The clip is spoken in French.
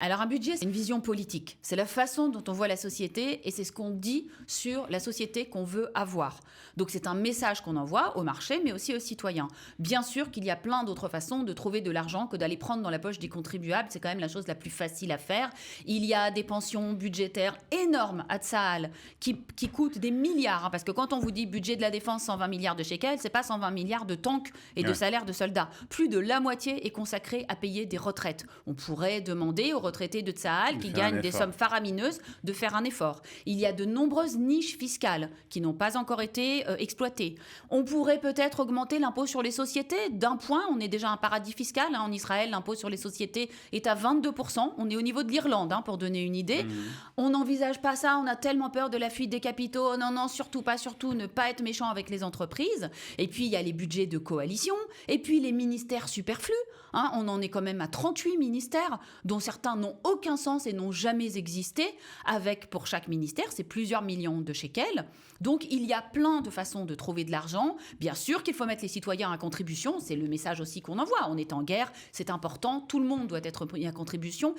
Alors un budget, c'est une vision politique. C'est la façon dont on voit la société et c'est ce qu'on dit sur la société qu'on veut avoir. Donc c'est un message qu'on envoie au marché, mais aussi aux citoyens. Bien sûr qu'il y a plein d'autres façons de trouver de l'argent que d'aller prendre dans la poche des contribuables. C'est quand même la chose la plus facile à faire. Il y a des pensions budgétaires énormes à Tsahal qui coûtent des milliards. Parce que quand on vous dit budget de la défense 120 milliards de shekels, c'est pas 120 milliards de tanks et de salaires de soldats. Plus de la moitié est consacrée à payer des retraites. On pourrait demander aux retraités de Tsahal qui gagnent des sommes faramineuses de faire un effort. Il y a de nombreuses niches fiscales qui n'ont pas encore été exploitées. On pourrait peut-être augmenter l'impôt sur les sociétés d'un point. On est déjà un paradis fiscal. En Israël, l'impôt sur les sociétés est à 22%. On est au niveau de l'Irlande, pour donner une idée. On n'envisage pas ça. On a tellement peur de la fuite des capitaux. Oh, non, surtout pas, ne pas être méchant avec les entreprises. Et puis, il y a les budgets de coalition. Et puis, les ministères superflus. On en est quand même à 38 ministères, dont certains n'ont aucun sens et n'ont jamais existé, avec pour chaque ministère, c'est plusieurs millions de shekels. Donc il y a plein de façons de trouver de l'argent. Bien sûr qu'il faut mettre les citoyens à contribution, c'est le message aussi qu'on envoie. On est en guerre, c'est important, tout le monde doit être mis à contribution.